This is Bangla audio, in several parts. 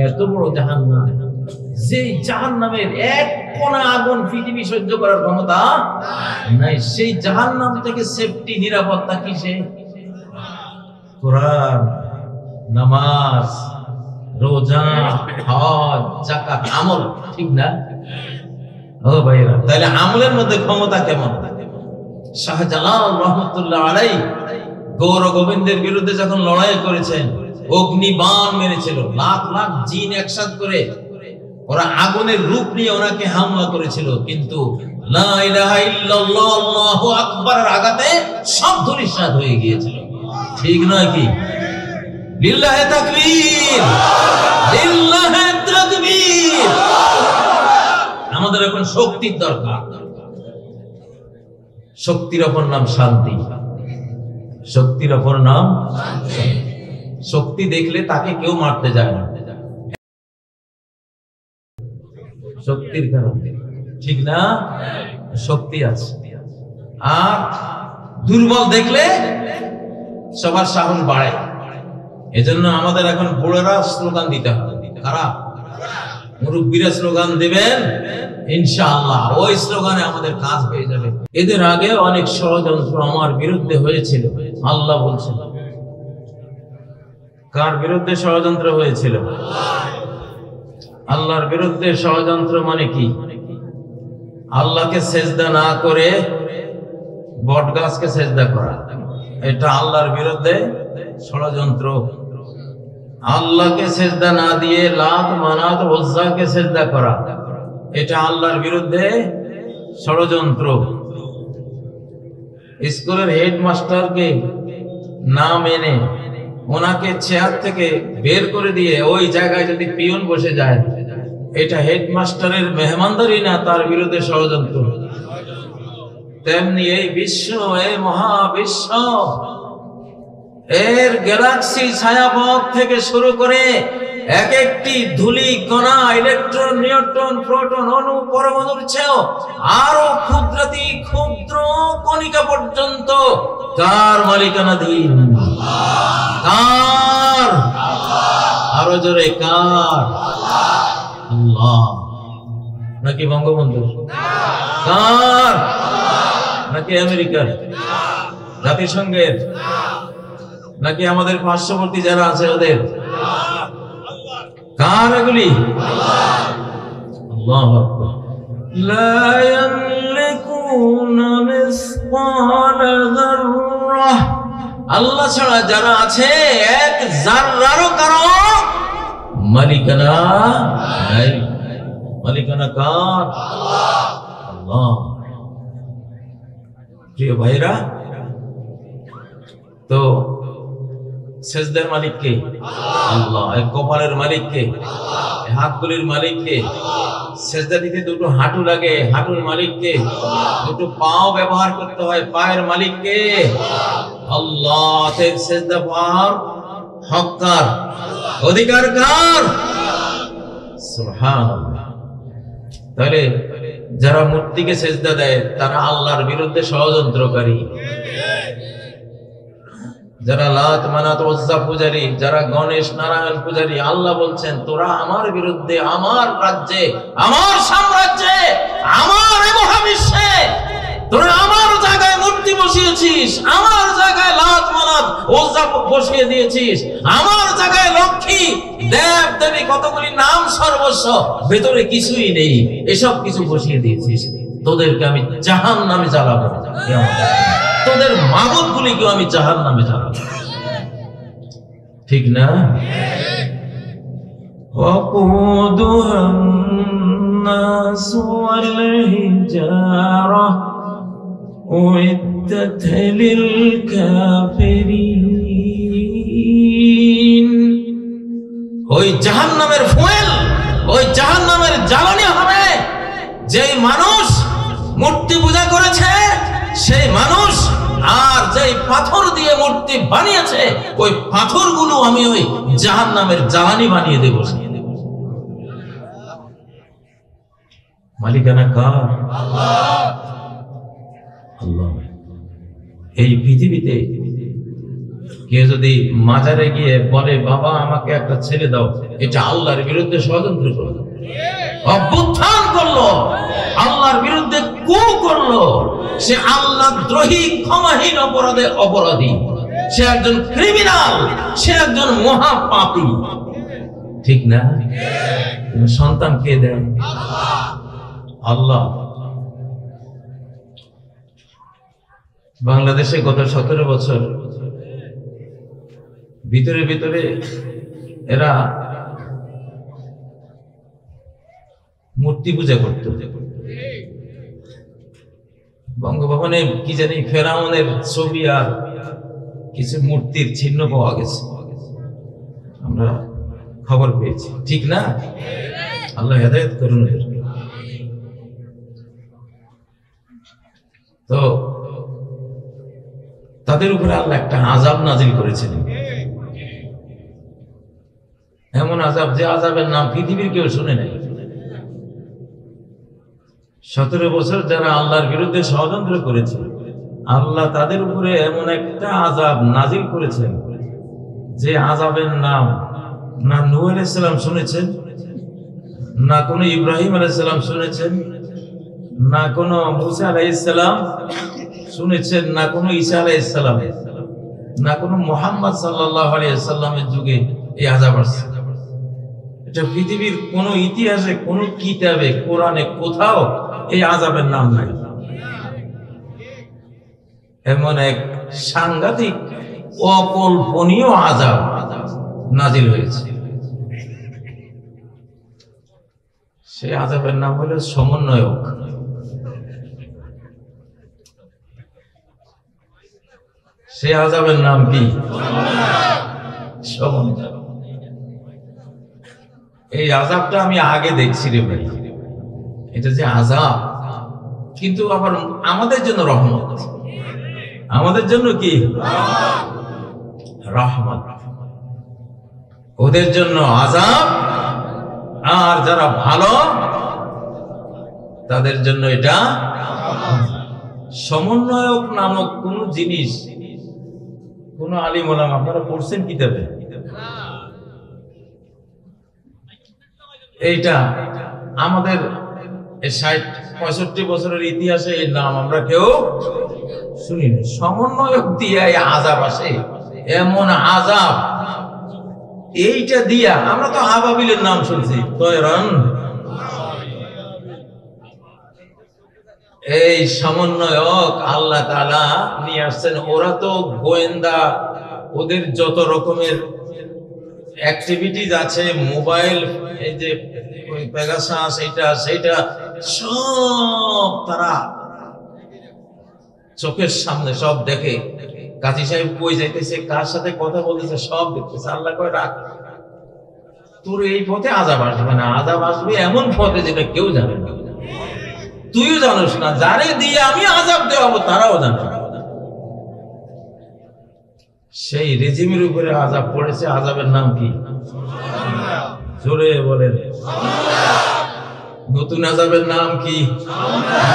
এত বড় জাহান্নাম, যে জাহান্নামের এক কোনা আগুন পৃথিবী সহ্য করার ক্ষমতা নাই, সেই জাহান্নাম থেকে সেফটি নিরাপত্তা কিসে? কোরআন, নামাজ, রোজা, হজ, যাকাত, আমল, ঠিক না? ও ভাইরা, তাহলে আমলের মধ্যে ক্ষমতা কেমন? শাহজালাল রহমতুল্লাহ আলাইহি গৌর গোবিন্দের বিরুদ্ধে যখন লড়াই করেছেন, অগ্নিবাণ মেরেছিল, লাখ লাখ জিন একসাথে করে ওরা আগুনের রূপ নিয়ে ওনাকে হামলা করেছিল, কিন্তু লা ইলাহা ইল্লাল্লাহ আল্লাহু আকবারের আঘাতে সব ধূলিসাৎ হয়ে গিয়েছিল। ঠিক নয় কি? লিল্লাহি তাকবীর, লিল্লাহি তাকবীর। আমাদের এখন শক্তির দরকার। শক্তির অপর নাম শান্তি। শক্তির অপর নাম শান্তি। শক্তি দেখলে তাকে কেউ মারতে যায় না, শক্তির কারণে, ঠিক না? শক্তি আছে। আর দুর্বল দেখলে সবার সাহস বাড়ে। এজন্য আমাদের এখন বুড়োরা স্লোগান দিতে হবে। কারা? মুরব্বীরা স্লোগান দিবেন, ইনশাআল্লাহ ওই স্লোগানে আমাদের কাজ হয়ে যাবে। এদের আগে অনেক ষড়যন্ত্র আমার বিরুদ্ধে হয়েছিল, আল্লাহ বলছেন। কার বিরুদ্ধে ষড়যন্ত্র হয়েছিল? আল্লাহর বিরুদ্ধে ষড়যন্ত্র মানে কি? আল্লাহকে সেজদা না করে বট গাছকে সেজদা করা, এটা আল্লাহর বিরুদ্ধে ষড়যন্ত্র। আল্লাহকে সেজদা না দিয়ে লাত, মানাত, উজ্জাকে সেজদা করা, এটা আল্লাহর বিরুদ্ধে ষড়যন্ত্র। স্কুলের হেডমাস্টারকে না মেনে ওনাকে চেয়ার থেকে বের করে দিয়ে ওই জায়গায় যদি পিয়ন বসে যায়, এটা হেডমাস্টারের মেহমানদারি না, তার বিরুদ্ধে ষড়যন্ত্র। তেমনি এই বিশ্ব, এই মহাবিশ্ব, এর গ্যালাক্সি ছায়াপথ থেকে শুরু করে এক একটি ধূলি কণা, ইলেকট্রন, নিউট্রন, প্রোটন, অণু, পরমাণুর চেয়েও আরো ক্ষুদ্রাতি ক্ষুদ্র কণিকা পর্যন্ত কার মালিকানাধীন? কার? আরো জোরে, কার? আল্লাহ। নাকি বঙ্গবন্ধু? কার? নাকি আমেরিকার, জাতিসংঘের, নাকি আমাদের পার্শ্ববর্তী যারা আছে ওদের? কার এগুলি? আল্লাহু আকবার। লা ইয়ামলিকুনা মিসকালা যাররাহ, আল্লাহ ছাড়া যারা আছে এক যাররারও কারো মালিকানা নাই। মালিকানা কার? আল্লাহ। প্রিয় ভাইরা, তো সেজদার মালিক কে? আল্লাহ। এই কপালের মালিক কে? এই হাতগুলির মালিক কে? সেজদা দিতে দুটো হাঁটু লাগে, হাঁটুর মালিক কে? দুটো পাও ব্যবহার করতে হয়, পায়ের মালিক কে? আল্লাহ। সেজদা পাওয়ার হক কার? অধিকার কার? সুবহানাল্লাহ। তাহলে যারা মূর্তিকে সেজদা দেয় তারা আল্লাহর বিরুদ্ধে ষড়যন্ত্রকারী। যারা লাত, মানাত, উজ্জা পূজারী, যারা গণেশ, নারায়ণ পূজারী, আল্লাহ বলছেন তোরা আমার বিরুদ্ধে, আমার রাজ্যে, আমার সাম্রাজ্যে, আমার এই মহাবিশ্বে তোরা আমার জায়গায় মূর্তি বসিয়েছিস, আমার জায়গায় লাত, মানাত, উজ্জা বসিয়ে দিয়েছিস, আমার জায়গায় লক্ষ্মী, দেব দেবী, কতগুলি নাম সর্বস্ব, ভেতরে কিছুই নেই, এসব কিছু বসিয়ে দিয়েছিস। তোদেরকে আমি জাহান্নামে জ্বালাবো, তোদের মাবুদ গুলিকেও আমি জাহান্নামে জ্বালাবো। ঠিক না? ওয়াকুদুহা الناس والحجارة أعدت للكافرين। ওই জাহান্নামের ফুয়েল, ওই জাহান্নামের জ্বালানি হবে যে মানুষ মূর্তি পূজা করেছে, সেই মানুষ, আর যেই পাথর দিয়ে মূর্তি বানিয়েছে ওই পাথরগুলো আমি ওই জাহান্নামের জ্বালানি বানিয়ে দেব। মালিকানা কার? আল্লাহ। আল্লাহ। এই পৃথিবীতে কেউ যদি মাজারে গিয়ে বলে বাবা আমাকে একটা ছেলে দাও, এটা আল্লাহর বিরুদ্ধে ষড়যন্ত্র করলো, অভ্যুত্থান করলো, আল্লাহর বিরুদ্ধে কু করলো, সে আল্লাহ দ্রোহী ক্ষমাহীন অপরাধী, সে একজন ক্রিমিনাল, সে একজন মহাপাপী। ঠিক না? সন্তান কে দেয়? আল্লাহ। বাংলাদেশে গত 17 বছর ভিতরে ভিতরে এরা মূর্তি পূজা করত। বঙ্গভবনে কি জানি ফেরাউনের ছবি আর কিছু মূর্তির চিহ্ন পাওয়া গেছে, আমরা খবর পেয়েছি। ঠিক না? আল্লাহ হেদায়েত করুন। তো তাদের উপরে আল্লাহ একটা আযাব নাজিল করেছিলেন, এমন আযাব যে আযাবের নাম পৃথিবীর কেউ শুনে নাই। 17 বছর যারা আল্লাহর বিরুদ্ধে ষড়যন্ত্র করেছে, আল্লাহ তাদের উপরে এমন একটা আযাব নাজিল করেছেন যে আযাবের নাম না নূহ আলাইহিস সালাম শুনেছেন, না কোনো ইব্রাহিম আলাইহিস সালাম শুনেছেন, না কোনো মুসা আলাইহিস সালাম শুনেছেন, না কোনো ঈসা আলাইহিস সালাম, না কোনো মুহাম্মদ সাল্লাল্লাহু আলাইহি ওয়াসাল্লামের যুগে এই আযাব আসছে। এটা পৃথিবীর কোন ইতিহাসে, কোন কিতাবে, কোরআনে কোথাও এই আযাবের নাম নাই। এমন এক সাংঘাতিক অকল্পনীয় আযাব নাজিল হয়েছে। সেই আযাবের নাম হলো সমন্বয়ক। সেই আযাবের নাম কি? সমন্বয়ক। এই আযাবটা আমি আগে দেখছি রে ভাই, এটা যে আযাব, কিন্তু আবার আমাদের জন্য রহমত, আমাদের জন্য কি রহমত। ওদের জন্য আযাব, আর যারা ভালো তাদের জন্য এটা। সমন্বয়ক নামক কোন জিনিস কোন আলিম ওলামা আপনারা পড়ছেন কিতাবে? এইটা আমাদের 60-65 বছরের ইতিহাসে এই নাম আমরা কেউ শুনিনি। সমন্বয়ক দিয়ে আযাব আসে, এমন আযাব, এইটা দিয়া আমরা তো আবাবিলের নাম শুনছি, তয়রান। এই সমন্বয়ক আল্লাহ তাআলা নিয়ে আসছেন। ওরা তো গোয়েন্দা, ওদের যত রকমের অ্যাক্টিভিটিজ আছে, মোবাইল, এই যে পেগাসাস, এইটা সেইটা সব তারা চোখের সামনে সব দেখে। কাজী সাহেব কই যাইতেছে, কার সাথে কথা বলতেছে, সব দেখতেছে। আল্লাহ কয় রাখ, তোর এই পথে আযাব আসবে না, আযাব আসবে এমন পথে যেটা কেউ জানে না, তুইও জানোস না, যারে দিয়ে আমি আযাব দেওয়াবো তারাও জানে না। সেই রেজিমের উপরে আযাব পড়েছে। আযাবের নাম কি? জোরে বলেন। নতুন আযাবের নাম কি?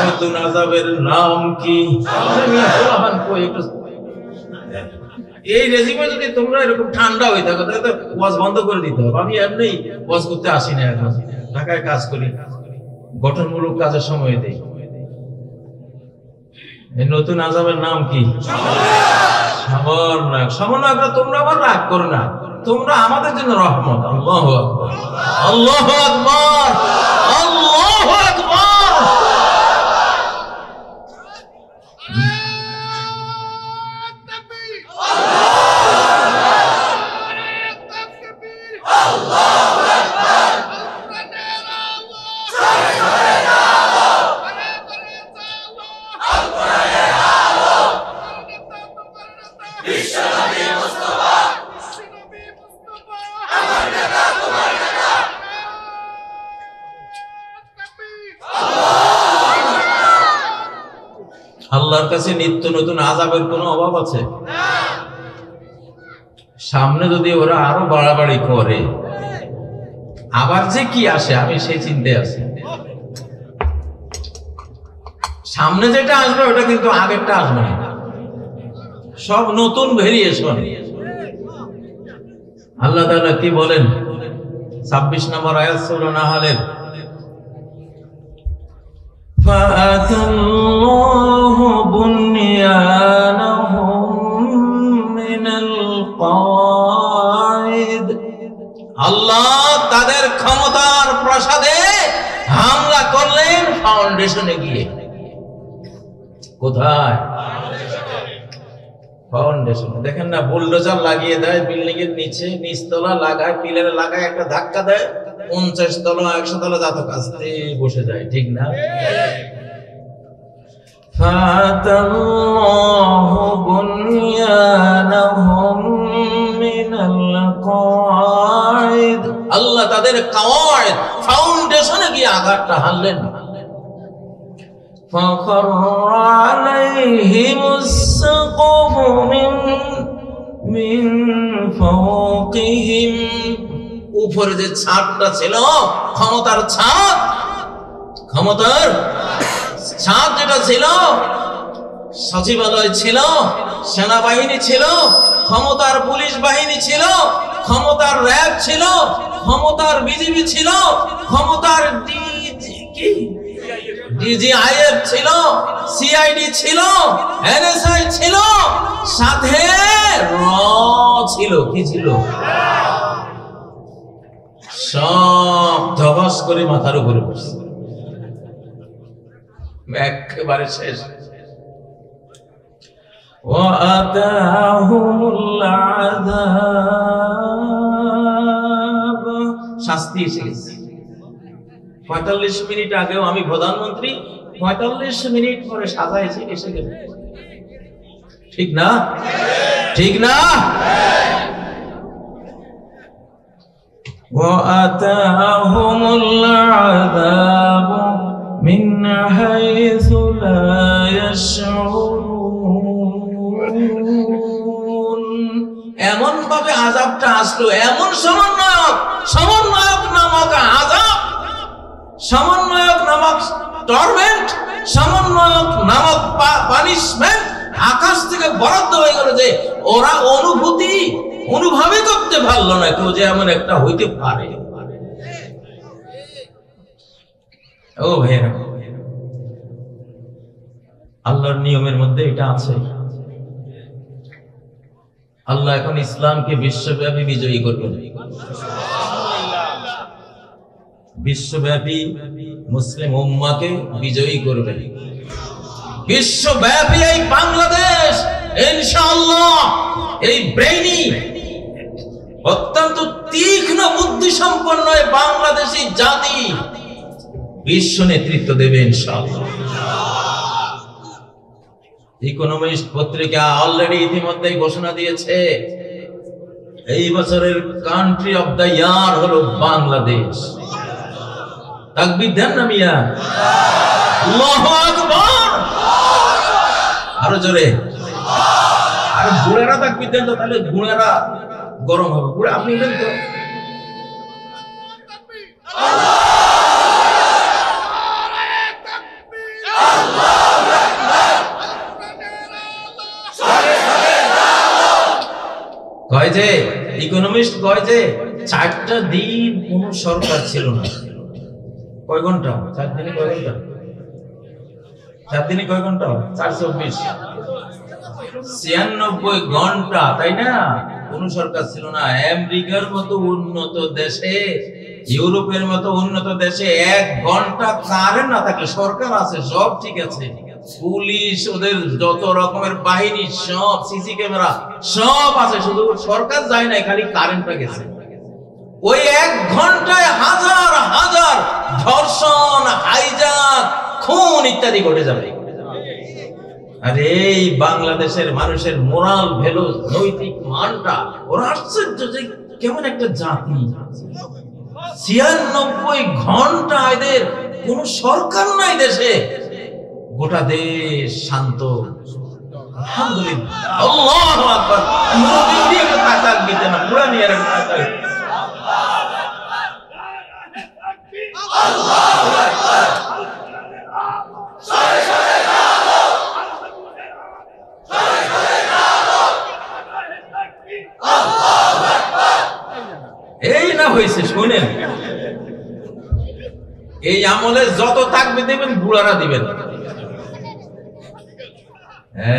নতুন আযাবের নাম কি? এই রেজিমে যদি তোমরা এরকম ঠান্ডা হয়ে থাকো তাহলে তো ওয়াজ বন্ধ করে দিতে হবে। আমি এমনি ওয়াজ করতে আসি না, এখন ঢাকায় কাজ করি, গঠনমূলক কাজের সময় দেই। এই নতুন আযাবের নাম কি? সমন্বয়ক। সমন্বয়করা তোমরা আবার রাগ করো না, তোমরা আমাদের জন্য রহমত। আল্লাহু আকবার, আল্লাহু আকবার, আল্লাহু আকবার। আল্লাহর কাছে নিত্য নতুন আযাবের কোনো অভাব আছে? সামনে যদি ওরা আরো বাড়াবাড়ি করে আবার যে কি আসে, আমি সেই চিন্তায় আছি। সামনে যেটা আসবে ওটা কিন্তু আগেরটা আসবে না, সব নতুন ভেরিয়েশন। আল্লাহ তাআলা কি বলেন 26 নম্বর আয়াত সূরা নাহলের, ফাআতাল্লাহু বুনিয়ানাহুম মিনাল কাওয়াইদ, আল্লাহ তাদের ক্ষমতার প্রাসাদে হামলা করলেন ফাউন্ডেশনে গিয়ে। কোথায়? ফাউন্ডেশনে। দেখেন না, বুলডোজার লাগিয়ে দেয় বিল্ডিং এর নিচে, নিচতলা লাগায়, পিলারে লাগায়, একটা ধাক্কা দেয়, 50 তলা 100 তলা জাতক আস্তে বসে যায়, ঠিক না? ফাতাল্লাহু বুনিয়ানাহুম মিনাল কাওয়াইদ, আল্লাহ তাদের কাওয়াইদ ফাউন্ডেশনে গিয়ে আঘাতটা হানলেন। فخر عليهم السقف من فوقهم, উপরে যে ছাদটা ছিল, ক্ষমতার ছাদ, ক্ষমতার ছাদ যেটা ছিল, সচিবালয় ছিল, সেনাবাহিনী ছিল, ক্ষমতার পুলিশ বাহিনী ছিল, ক্ষমতার র্যাব ছিল, ক্ষমতার বিজিবি ছিল, ক্ষমতার ডিজিআইএফ ছিল, সিআইডি ছিল, এনএসআই ছিল, সাথে র ছিল। কি ছিল? সব ধবাস করে মাথার উপরে বসে, একেবারে শেষ। ওয়াতাহুমুল আযাব, শাস্তি এসে গেছে। 45 মিনিট আগেও আমি প্রধানমন্ত্রী, 45 মিনিট পরে সাজা এসে গেল। ঠিক না? ঠিক না? ওয়াতাহুমুল আযাব মিন হাইসু লা ইয়াশউরুন, এমন ভাবে আযাবটা আসলো, এমন সমন্বয়ক নামক আযাব, সমন্বয়ক নামক টর্মেন্ট, সমন্বয়ক নামক পানিশমেন্ট আকাশ থেকে বরাদ্দ হয়ে গেল, যে ওরা অনুভবই করতে পারলো না কেউ যে এমন একটা হইতে পারে। ও ভাইরা, আল্লাহর নিয়মের মধ্যে এটা আছে। আল্লাহ এখন ইসলামকে বিশ্বব্যাপী বিজয়ী করবেন, বিশ্বব্যাপী মুসলিম উম্মাকে বিজয়ী করবেন, বিশ্বব্যাপী এই বাংলাদেশ ইনশাআল্লাহ এই ব্রেইনি অত্যন্ত তীক্ষ্ণ বুদ্ধি সম্পন্ন বাংলাদেশী জাতি বিশ্ব নেতৃত্ব দেবে ইনশাআল্লাহ। ইকোনমিস্ট পত্রিকা অলরেডি ইতিমধ্যে ঘোষণা দিয়েছে এই বছরের কান্ট্রি অফ দ্য ইয়ার হলো বাংলাদেশ। তাকবীর দেন না মিয়া, আল্লাহু আকবার, আরো জোরে। আরে বুড়েরা তাকবীর দেন তো, তাহলে বুড়েরা গরম হবে। বুড়ে আপনি দেন তো। কয় যে ইকোনমিস্ট কয় যে 4টা দিন কোন সরকার ছিল না। কয় ঘন্টা? 4 দিনে কয় ঘন্টা? 4 দিনে কয় ঘন্টা? 424, 96 ঘন্টা, তাই না? কোন সরকার ছিল না। আমেরিকার মতো উন্নত দেশে, ইউরোপের মতো উন্নত দেশে 1 ঘন্টা কারেন্ট না থাকলে, সরকার আছে, সব ঠিক আছে, পুলিশ, ওদের যত রকমের বাহিনী, সব সিসি ক্যামেরা সব আছে, শুধু সরকার যায় না, খালি কারেন্টটা গেছে। ওই 1 ঘন্টায় হাজার হাজার ধর্ষণ, হাইজ্যাক, খুন ইত্যাদি ঘটে যাবে। আর এই বাংলাদেশের মানুষের মোরাল ভ্যালু, নৈতিক মানটা, ওরা আশ্চর্য যে কেমন একটা জাতি, 96 ঘন্টা এদের কোন সরকার নাই দেশে, গোটা দেশ শান্ত। আলহামদুলিল্লাহ, আল্লাহু আকবার। মুরব্বি দিয়ে একটা তাকবীর দেন না, পুরা নিয়ে একটা তাকবীর। আল্লাহু আকবার। সরে সরে দাও, সরে সরে দাও, আল্লাহু আকবার। এই আমলে যত তাকবীর দিবেন বুড়ারা দিবেন।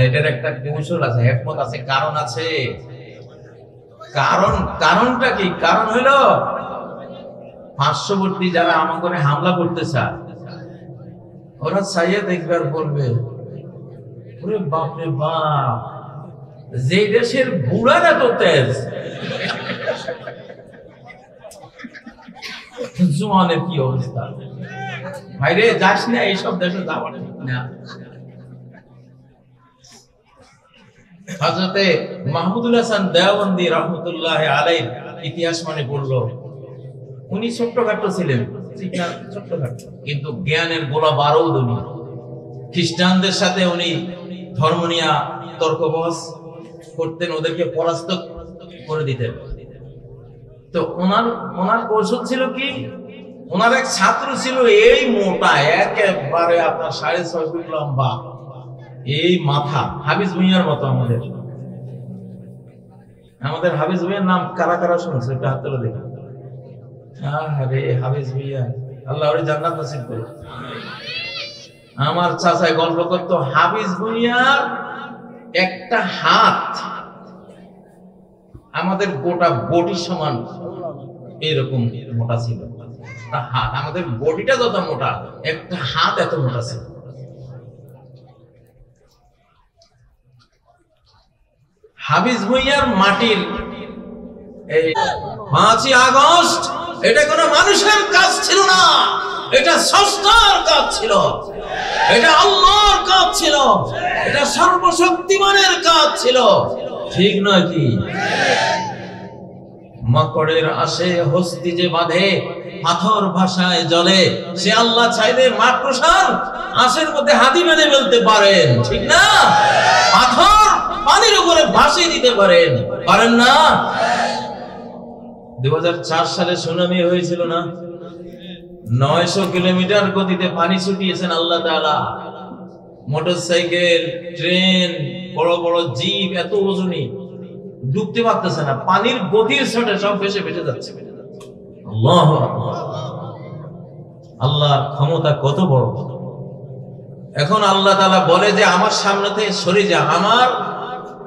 এটার একটা কৌশল আছে, হিকমত আছে, কারণ আছে। কারণটা কি? কারণ হলো পার্শ্ববর্তী যারা আমার করে হামলা করতে চায়, ওরা চাইয়ে দেখবার বলবে, ওরে বাপরে বাপ, যে দেশের বুড়ারা তো তেজ, জোয়ানের কি অবস্থা, ভাইরে যাস না, এইসব দেশে যাওয়া ঠিক না। হযরতে মাহমুদুল হাসান দেওবন্দি রহমতুল্লাহ আলাইহির ইতিহাস মানে পড়লো, উনি ছোট্টখাট্ট ছিলেন, ঠিক না, ছোট্টখাট্ট, কিন্তু জ্ঞানের গোলা বারুদ। উনি খ্রিস্টানদের সাথে উনি ধর্ম নিয়ে তর্ক বহস করতেন, ওদেরকে পরাস্ত করে দিতেন। তো ওনার কৌশল ছিল কি, ওনার এক ছাত্র ছিল এই মোটা, একেবারে আপনার 6.5 ফুট লম্বা, এই মাথা, হাফিজ ভুঁইয়ার মতো। আমাদের হাফিজ ভুঁইয়ার নাম কারা কারা শুনছে? একটা হাত তুলে দেখি। আরে হাফিজ ভুঁইয়া, আল্লাহ ওরে জান্নাত নসিব করে। আমার চাচাই গল্প করতো, হাফিজ ভুঁইয়ার একটা হাত আমাদের গোটা বডি সমান এরকম মোটা ছিল। হাত, আমাদের বডিটা যত মোটা, একটা হাত এত মোটা ছিল। হাফিজ ভুঁইয়ার মাটির এই 5ই আগস্ট, এটা কোনো মানুষের কাজ ছিল না, এটা স্রষ্টার কাজ ছিল, এটা আল্লাহর কাজ ছিল, এটা সর্বশক্তিমানের কাজ ছিল, ঠিক নয় কি? মাকড়ের আসে হস্তি যে বাঁধে, পাথর ভাষায় জলে, সে আল্লাহ চাইলে মাকড়সার আশের মধ্যে হাতি বেঁধে ফেলতে পারেন, ঠিক না? পাথর পানির উপরে ভাসিয়ে দিতে পারেন, পারেন না? 2004 সালে সুনামি হয়েছিল না, 900 কিলোমিটার গতিতে পানি ছুটিয়েছেন আল্লাহ তাআলা। মোটরসাইকেল, ট্রেন, বড় বড় জিপ, এত ওজনই ডুবতে পারতেছে না, পানির গতির ছোটে সব ভেসে ভেসে যাচ্ছে। আল্লাহু আকবার, আল্লাহর ক্ষমতা কত বড়। এখন আল্লাহ তাআলা বলে যে আমার সামনে থেকে সরে যা,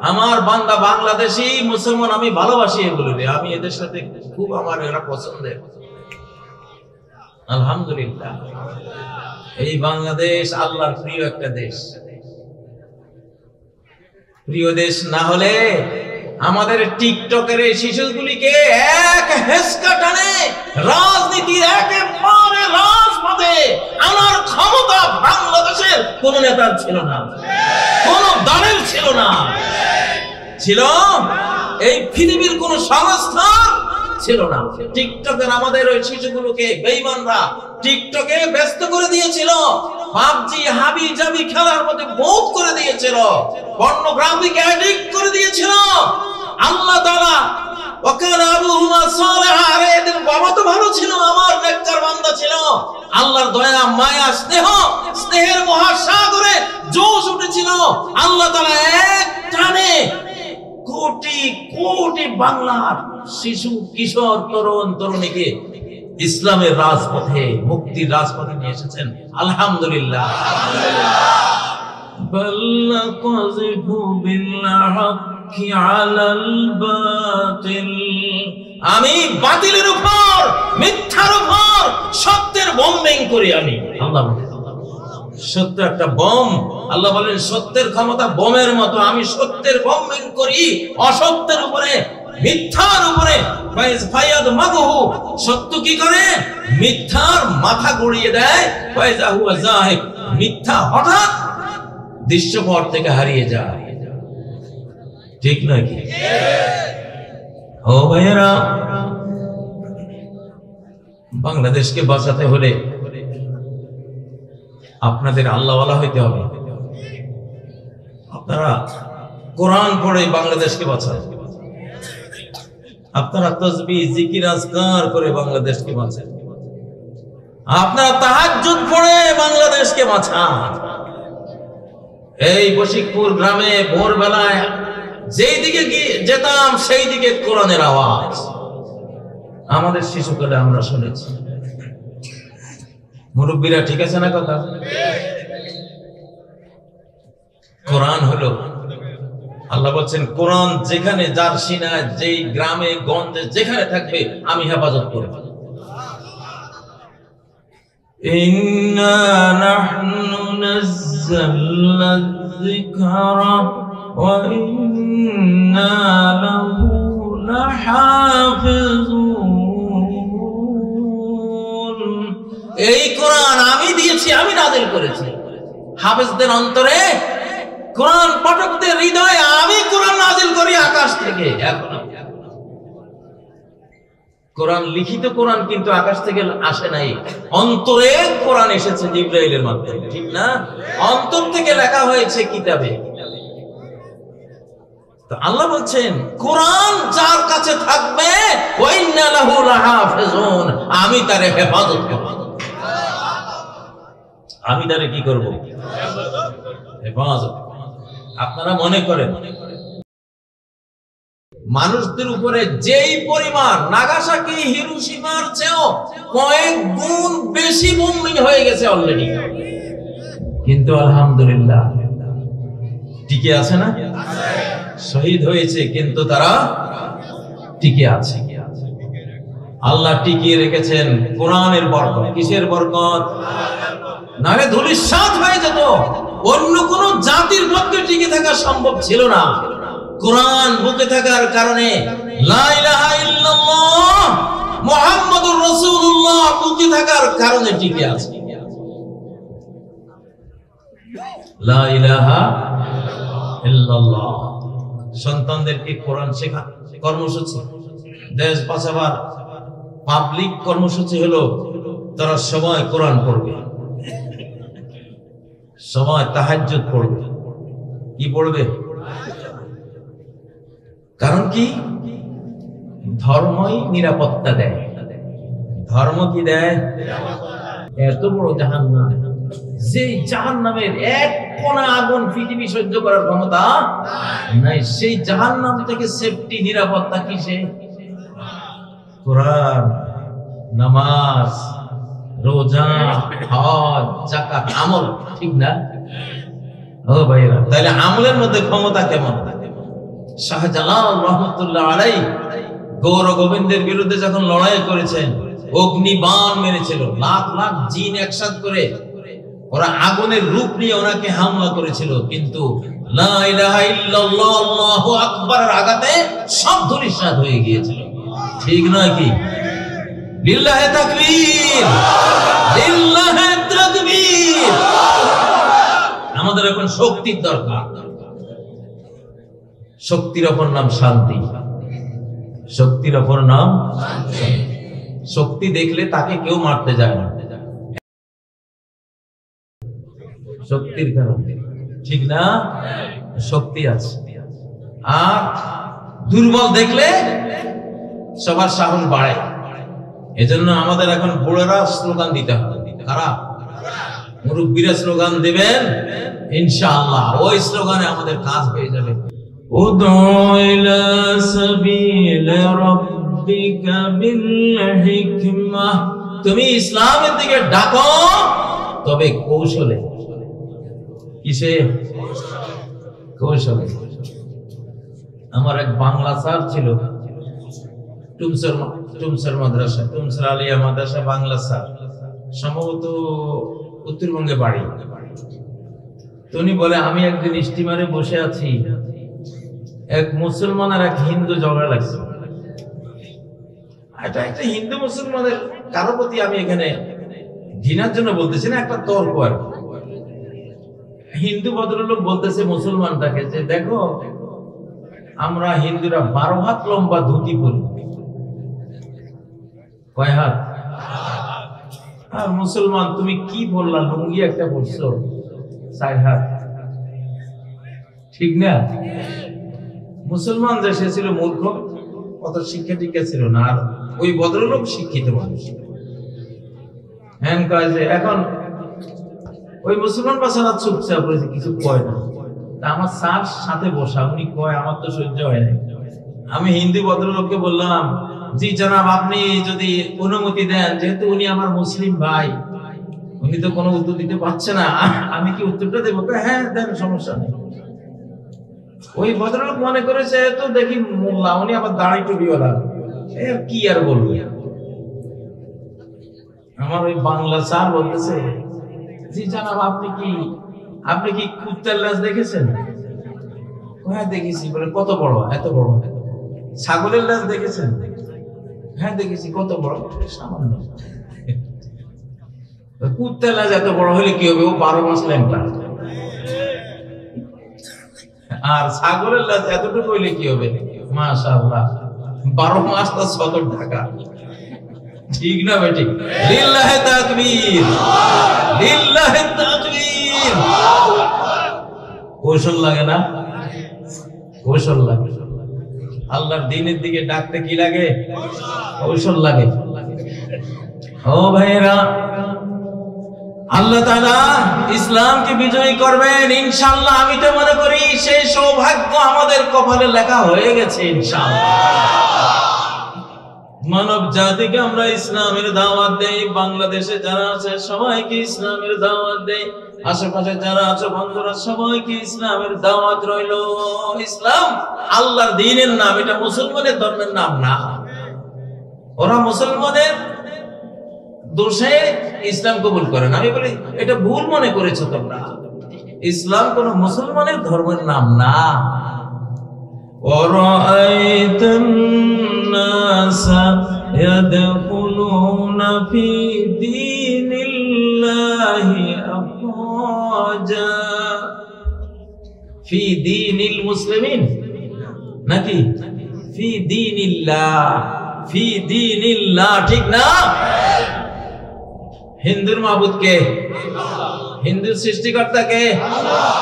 আমার বান্দা বাংলাদেশি মুসলমান আমি ভালোবাসি, এগুলো আমি এদের সাথে খুব আমার এরা পছন্দের। আলহামদুলিল্লাহ, এই বাংলাদেশ আল্লাহর প্রিয় একটা দেশ। প্রিয় দেশ না হলে আমাদের টিকটকের এই শিশুগুলিকে এক হেসকা টানে রাজনীতির একেবারে রাজপথে আনার ক্ষমতা বাংলাদেশের কোন নেতার ছিল না, কোন দলের ছিল না, ছিল এই পৃথিবীর কোন সংস্থা ছিল না। টিকটকের আমাদের ওই শিশুগুলোকে বেঈমানরা টিকটকে ব্যস্ত করে দিয়েছিল, পাবজি হাবি জাবি খেলার মধ্যে বহুত করে দিয়েছিল, পর্নোগ্রাফিকে অ্যাডিক্ট করে দিয়েছিল। আল্লাহ তাআলা ওয়াকানা আবুহুমা সালিহা, আরে এদের বাবা তো ভালো ছিল, আমার নেককার বান্দা ছিল। আল্লাহর দয়া মায়া স্নেহের মহাসাগরে জোশ উঠেছিল। আল্লাহ তাআলা এক টানে কোটি কোটি বাংলার শিশু, কিশোর, তরুণ তরুণীকে ইসলামের রাজপথে, মুক্তির রাজপথে নিয়ে এসেছেন। আলহামদুলিল্লাহ। আমি বাতিলের উপর, মিথ্যার উপর সত্যের বম্বিং করি। আমি আল্লাহ, সত্য একটা বম। আল্লাহ বলেন সত্যের ক্ষমতা বোমের মতো, আমি সত্যের বম্বিং করি অসত্যের উপরে, মিথ্যার উপরে। সত্য কি করে? মিথ্যার মাথা গড়িয়ে দেয়। মিথ্যা হঠাৎ দৃশ্যপট থেকে হারিয়ে যায়, ঠিক নয় কি? ও ভাইয়েরা, বাংলাদেশকে বাঁচাতে হলে আপনাদের আল্লাহওয়ালা হইতে হবে। আপনারা কোরআন পড়ে বাংলাদেশকে বাঁচান, আপনারা তাসবিহ জিকির আজকার করে বাংলাদেশকে বাঁচান, আপনারা তাহাজ্জুদ পড়ে বাংলাদেশকে বাঁচান। এই বশিকপুর গ্রামে ভোরবেলায় যেই দিকে যেতাম সেই দিকে কোরআনের আওয়াজ আমাদের শিশুকালে আমরা শুনেছি। মুরব্বীরা ঠিক আছে না কথা? কোরআন হলো, আল্লাহ বলছেন কোরআন যেখানে যার সিনায়, যেই গ্রামে গঞ্জে যেখানে থাকবে আমি হেফাজত করব। ইন্না নাহনু নাযালনা যিকরা ওয়া ইন্না লাহু লাহাফিজুন। এই কোরআন আমি দিয়েছি, আমি নাযিল করেছি। হাফেজদের অন্তরে, কোরআন পাঠকদের হৃদয়ে আমি কোরআন নাযিল করি আকাশ থেকে। এখন কোরআন লিখিত কোরআন কিন্তু আকাশ থেকে আসে নাই, অন্তরে কোরআন এসেছে জিবরাইলের মাধ্যমে, ঠিক না? অন্তর থেকে লেখা হয়েছে কিতাবে। তো আল্লাহ বলছেন কোরআন যার কাছে থাকবে ওয়া ইন্না লাহু লাহাফিজুন, আমি তারে হেফাজত করব। আমি তারে কি করব? হেফাজত। আপনারা মনে করেন মানুষদের উপরে যেই পরিমাণ নাগাসাকি হিরোশিমার চেয়েও কয়েক গুণ বেশি মুমিন হয়ে গেছে অলরেডি, কিন্তু আলহামদুলিল্লাহ টিকে আছে না? শহীদ হয়েছে কিন্তু তারা টিকে আছে। আল্লাহ টিকিয়ে রেখেছেন কোরআনের বরকত। কিসের বরকত? নারে ধূলিসাৎ হয়ে যেত, অন্য কোন জাতির পক্ষে টিকে থাকা সম্ভব ছিল না। কোরআন বুকে থাকার কারণে, লা ইলাহা ইল্লাল্লাহ মুহাম্মাদুর রাসূলুল্লাহ বুকে থাকার কারণে টিকে আছে। লা ইলাহা ইল্লাল্লাহ। সন্তানদেরকে কোরআন শেখা কর্মসূচি, দেশ বাঁচাবার পাবলিক কর্মসূচি হলো তারা সবাই কোরআন পড়বে, সবাই তাহাজ্জুদ পড়বে। কি পড়বে? কারণ কি? ধর্মই নিরাপত্তা দেয়। ধর্ম কি দেয়? এত বড় জাহান্নাম, যে জাহান্নামের এক কোনা আগুন পৃথিবী সহ্য করার ক্ষমতা নাই, সেই জাহান্নাম থেকে সেফটি, নিরাপত্তা কিসে? কোরআন, নামাজ, রোজা, হজ, যাকাত, আমল, ঠিক না? ও ভাইরা, তাহলে আমলের মধ্যে ক্ষমতা কেমন? শাহজালাল রহমতুল্লাহ আলাইহি গৌর গোবিন্দের বিরুদ্ধে যখন লড়াই করেছেন, অগ্নিবাণ মেরেছিল, লাখ লাখ জিন একসাথ করে ওরা আগুনের রূপ নিয়ে ওনাকে হামলা করেছিল, কিন্তু লা ইলাহা ইল্লাল্লাহ আল্লাহু আকবারের আঘাতে সব ধূলিসাৎ হয়ে গিয়েছিল, ঠিক নয় কি? লিল্লাহি তাকবীর, লিল্লাহি তাকবীর। আমাদের এখন শক্তির দরকার। শক্তির অপর নাম শান্তি। শক্তির অপর নাম শক্তি। দেখলে তাকে কেউ মারতে যায় না শক্তির কারণে, ঠিক না? শক্তি আছে। আর দুর্বল দেখলে সবার সাহস বাড়ে। এজন্য আমাদের এখন বুড়োরা স্লোগান দিতে হবে। কারা? মুরব্বীরা স্লোগান দিবেন, ইনশাআল্লাহ ওই স্লোগানে আমাদের কাজ হয়ে যাবে। উদউ ইলা সাবিল রাব্বিকা বিল হিকমাহ, তুমি ইসলামের দিকে ডাকো, তবে কৌশলে। কিসে? কৌশলে। আমার এক বাংলা স্যার ছিল, টুমসর মাদ্রাসা, টুমসর আলিয়া মাদ্রাসা বাংলা স্যার, সম্ভবত উত্তরবঙ্গে বাড়ি। উনি বলে, আমি একদিন স্টিমারে বসে আছি, এক মুসলমান আর এক হিন্দু ঝগড়া লাগছে। এটা একটা হিন্দু মুসলমানের কারো প্রতি আমি এখানে ঘৃণার জন্য বলতেছি না, একটা তর্ক আর। হিন্দু ভদ্রলোক বলতেছে মুসলমানটাকে যে, দেখো আমরা হিন্দুরা 12 হাত লম্বা ধুতি পরি। কয় হাত? আর মুসলমান তুমি কি বললা, লুঙ্গি একটা পরছো 4 হাত, ঠিক না? মুসলমান যে সে ছিল মূর্খ, কত শিক্ষা টিক্ষা ছিল না। আর ওই ভদ্রলোক শিক্ষিত মানুষ। হ্যাঁ, কয় যে এখন ওই মুসলমান বাচ্চারা চুপচাপ রয়েছে, কিছু কয় না। আমার স্যার সাথে বসা, উনি কয় আমার তো সহ্য হয় না। আমি হিন্দু ভদ্রলোককে বললাম, জি জনাব, আপনি যদি অনুমতি দেন, যেহেতু উনি আমার মুসলিম ভাই, উনি তো কোনো উত্তর দিতে পারছে না, আমি কি উত্তরটা দেবো? হ্যাঁ দেন, সমস্যা নেই। ওই ভদ্রলোক মনে করেছে তো দেখি মোল্লা, উনি আবার দাড়ি টুপিওয়ালা, কি আর বলবো। আমার ওই বাংলা স্যার বলতেছে, জি জানাব, আপনি কি কুত্তার লাশ দেখেছেন? হ্যাঁ দেখেছি। বলে কত বড়? এত বড়। ছাগলের লাশ দেখেছেন? হ্যাঁ দেখেছি। কত বড়? সামান্য। কুত্তার লাশ এত বড় হলে কি হবে? ও 12 মাস ল্যাংটা। আর ছাগলের লাশ এতটুকু হইলে কি হবে? মাশাআল্লাহ, 12 মাস তো সদর ঢাকা। ঠিক না বেটি? লিল্লাহি তাকবীর, লিল্লাহি তাকবীর। কৌশল লাগে না? কৌশল লাগে। আল্লাহর দ্বীনের দিকে ডাকতে কি লাগে? কৌশল লাগে। ও ভাইরা, আল্লাহ তাআলা ইসলামকে বিজয়ী করবেন ইনশাআল্লাহ। আমি তো মনে করি সেই সৌভাগ্য আমাদের কপালে লেখা হয়ে গেছে ইনশাআল্লাহ। মানব জাতিকে আমরা ইসলামের দাওয়াত দেই। বাংলাদেশে যারা আছে সবাইকে ইসলামের দাওয়াত দেই। আশেপাশে যারা আছে বন্ধুরা, সবাইকে ইসলামের দাওয়াত রইল। ইসলাম আল্লাহর দ্বীনের নাম, এটা মুসলমানের ধর্মের নাম না। ওরা মুসলমানের দোষে ইসলাম কবুল করে না। আমি বলি এটা ভুল মনে করেছো তোমরা। ইসলাম কোন মুসলমানের ধর্মের নাম না। وَرَأَيْتَ النَّاسَ يَدْخُلُونَ فِي دِينِ اللَّهِ أَفْوَاجًا। في دين المسلمين নাকি في دين الله? في دين الله, ঠিক না? হিন্দুর মাবুদ কে? হিন্দুর সৃষ্টিকর্তা কে?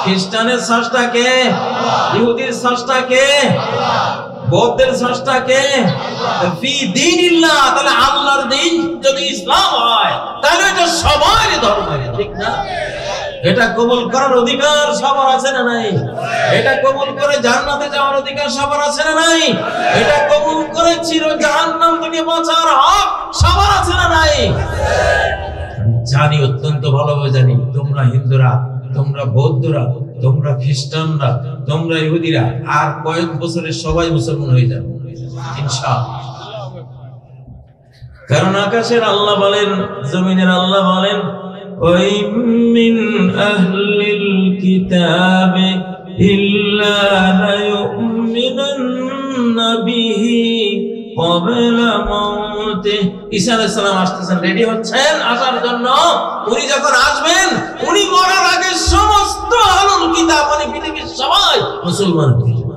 খ্রিস্টানের স্রষ্টা কে? ইহুদির স্রষ্টা কে? বৌদ্ধের স্রষ্টা কে? ফি দীনিল্লাহ। তাহলে আল্লাহর দ্বীন যদি ইসলাম হয় তাহলে এটা সবার ধর্ম, ঠিক না? এটা কবুল করার অধিকার সবার আছে না নাই? এটা কবুল করে জান্নাতে যাওয়ার অধিকার সবার আছে না নাই? এটা কবুল করে চির জাহান্নাম থেকে বাঁচার হক সবার আছে না নাই? জানি, অত্যন্ত ভালোভাবে জানি, তোমরা হিন্দুরা, তোমরা বৌদ্ধরা, তোমরা খ্রিস্টানরা, তোমরা ইহুদিরা আর কয়েক বছরে সবাই মুসলমান হয়ে যাবে ইনশাআল্লাহ। কারণ আকাশের আল্লাহ বলেন, জমিনের আল্লাহ বলেন, ওই মিন আহলিল কিতাবে ইল্লা লা ইউমিনান্না বিহি ক্বাবলা মাউতিহি। ঈসা আলাইহিস সালাম আসতেছেন, রেডি হচ্ছেন আসার জন্য। উনি যখন আসবেন, উনি মরার আগে সমস্ত আহলুল কিতাব মানে পৃথিবীর সবাই মুসলমান হয়ে যাবে